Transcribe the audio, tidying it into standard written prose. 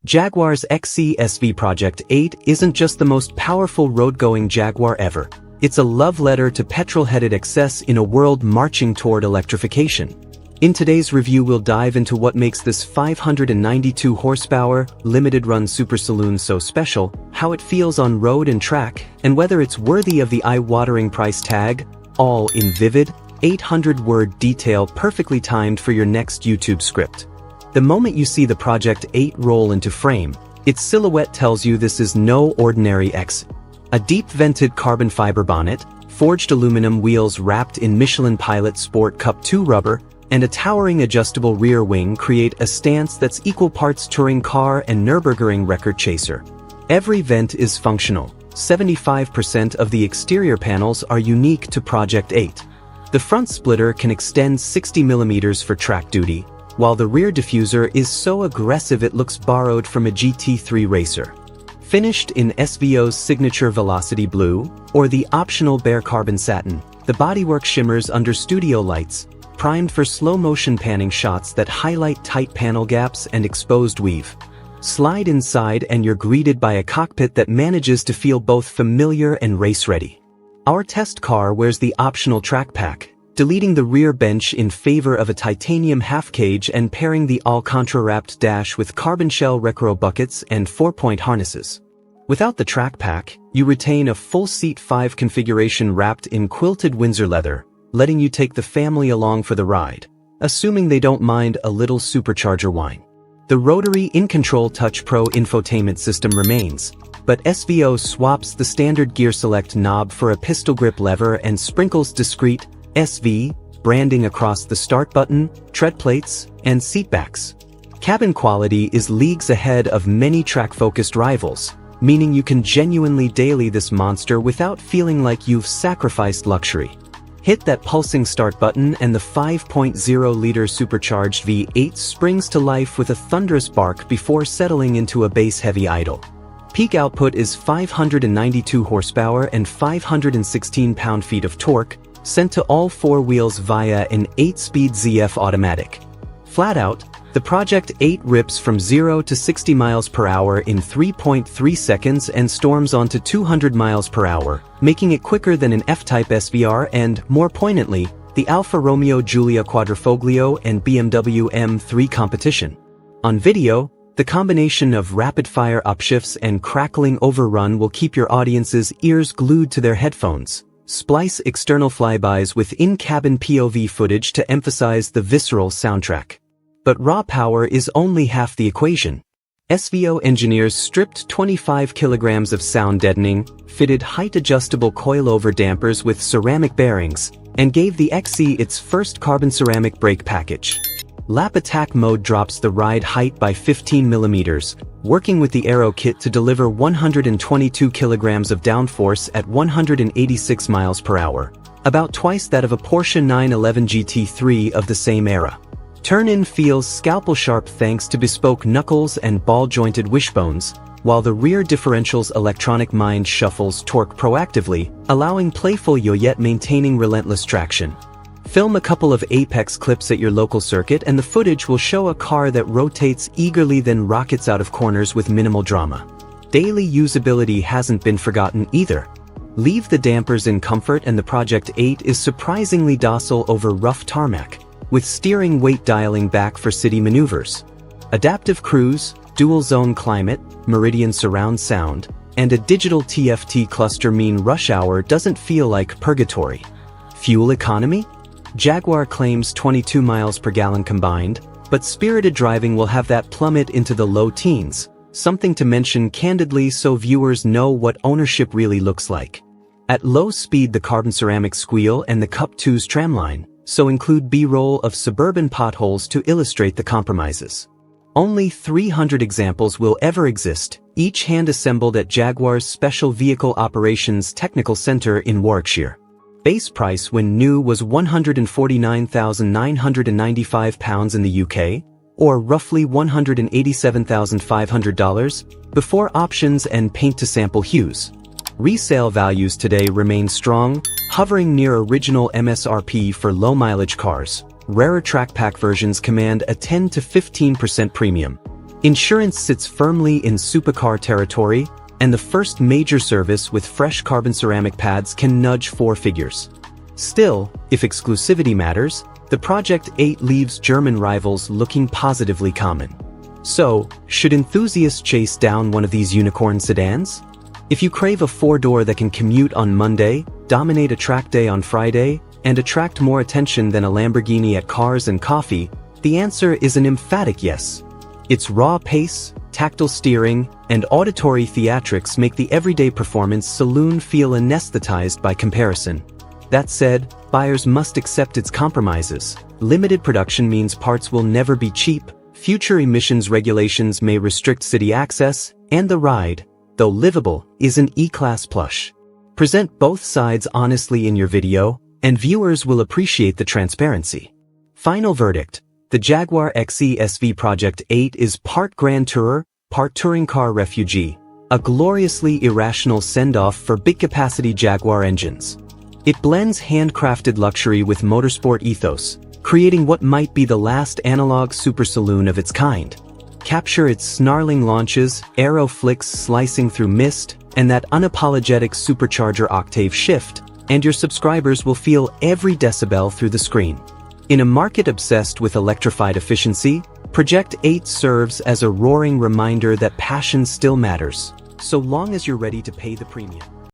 Jaguar's XE SV Project 8 isn't just the most powerful road-going Jaguar ever. It's a love letter to petrol-headed excess in a world marching toward electrification. In today's review, we'll dive into what makes this 592 horsepower, limited-run super saloon so special, how it feels on road and track, and whether it's worthy of the eye-watering price tag, all in vivid, 800-word detail perfectly timed for your next YouTube script. The moment you see the Project 8 roll into frame, its silhouette tells you this is no ordinary X. A deep-vented carbon fiber bonnet, forged aluminum wheels wrapped in Michelin Pilot Sport Cup 2 rubber, and a towering adjustable rear wing create a stance that's equal parts touring car and Nürburgring record chaser. Every vent is functional. 75% of the exterior panels are unique to Project 8. The front splitter can extend 60 mm for track duty, while the rear diffuser is so aggressive it looks borrowed from a GT3 racer. Finished in SVO's signature Velocity Blue, or the optional bare carbon satin, the bodywork shimmers under studio lights, primed for slow-motion panning shots that highlight tight panel gaps and exposed weave. Slide inside and you're greeted by a cockpit that manages to feel both familiar and race-ready. Our test car wears the optional track pack, deleting the rear bench in favor of a titanium half-cage and pairing the Alcantara-wrapped dash with carbon shell Recro buckets and 4-point harnesses. Without the track pack, you retain a full seat 5 configuration wrapped in quilted Windsor leather, letting you take the family along for the ride, assuming they don't mind a little supercharger whine. The rotary InControl Touch Pro infotainment system remains, but SVO swaps the standard gear select knob for a pistol grip lever and sprinkles discreet SV branding across the start button, tread plates, and seatbacks. Cabin quality is leagues ahead of many track-focused rivals, meaning you can genuinely daily this monster without feeling like you've sacrificed luxury. Hit that pulsing start button and the 5.0-liter supercharged V8 springs to life with a thunderous bark before settling into a base-heavy idle. Peak output is 592 horsepower and 516 pound-feet of torque, sent to all four wheels via an 8-speed ZF automatic. Flat out, the Project 8 rips from 0 to 60 miles per hour in 3.3 seconds and storms onto 200 miles per hour, making it quicker than an F-Type SVR and, more poignantly, the Alfa Romeo Giulia Quadrifoglio and BMW M3 competition. On video, the combination of rapid-fire upshifts and crackling overrun will keep your audience's ears glued to their headphones. Splice external flybys with in-cabin POV footage to emphasize the visceral soundtrack. But raw power is only half the equation. SVO engineers stripped 25 kilograms of sound deadening, fitted height-adjustable coilover dampers with ceramic bearings, and gave the XE its first carbon ceramic brake package. Lap attack mode drops the ride height by 15 millimeters, working with the aero kit to deliver 122 kilograms of downforce at 186 miles per hour, about twice that of a Porsche 911 GT3 of the same era. Turn-in feels scalpel-sharp thanks to bespoke knuckles and ball-jointed wishbones, while the rear differential's electronic mind shuffles torque proactively, allowing playful yet maintaining relentless traction. Film a couple of Apex clips at your local circuit and the footage will show a car that rotates eagerly then rockets out of corners with minimal drama. Daily usability hasn't been forgotten either. Leave the dampers in comfort and the Project 8 is surprisingly docile over rough tarmac, with steering weight dialing back for city maneuvers. Adaptive cruise, dual-zone climate, Meridian surround sound, and a digital TFT cluster mean rush hour doesn't feel like purgatory. Fuel economy? Jaguar claims 22 miles per gallon combined, but spirited driving will have that plummet into the low teens, something to mention candidly so viewers know what ownership really looks like. At low speed the carbon ceramic squeal and the Cup 2's tramline, so include B-roll of suburban potholes to illustrate the compromises. Only 300 examples will ever exist, each hand-assembled at Jaguar's Special Vehicle Operations Technical Center in Warwickshire. Base price when new was £149,995 in the UK, or roughly $187,500, before options and paint-to-sample hues. Resale values today remain strong, hovering near original MSRP for low-mileage cars. Rarer track pack versions command a 10 to 15% premium. Insurance sits firmly in SuperCar territory, and the first major service with fresh carbon ceramic pads can nudge 4 figures. Still, if exclusivity matters, the Project 8 leaves German rivals looking positively common. So, should enthusiasts chase down one of these unicorn sedans? If you crave a 4-door that can commute on Monday, dominate a track day on Friday, and attract more attention than a Lamborghini at Cars and Coffee, the answer is an emphatic yes. Its raw pace, tactile steering, and auditory theatrics make the everyday performance saloon feel anesthetized by comparison. That said, buyers must accept its compromises. Limited production means parts will never be cheap, future emissions regulations may restrict city access, and the ride, though livable, is an E-Class plush. Present both sides honestly in your video, and viewers will appreciate the transparency. Final verdict: the Jaguar XE SV Project 8 is part Grand Tourer, part touring car refugee, a gloriously irrational send-off for big-capacity Jaguar engines. It blends handcrafted luxury with motorsport ethos, creating what might be the last analog super saloon of its kind. Capture its snarling launches, aero flicks slicing through mist, and that unapologetic supercharger octave shift, and your subscribers will feel every decibel through the screen. In a market obsessed with electrified efficiency, Project 8 serves as a roaring reminder that passion still matters, so long as you're ready to pay the premium.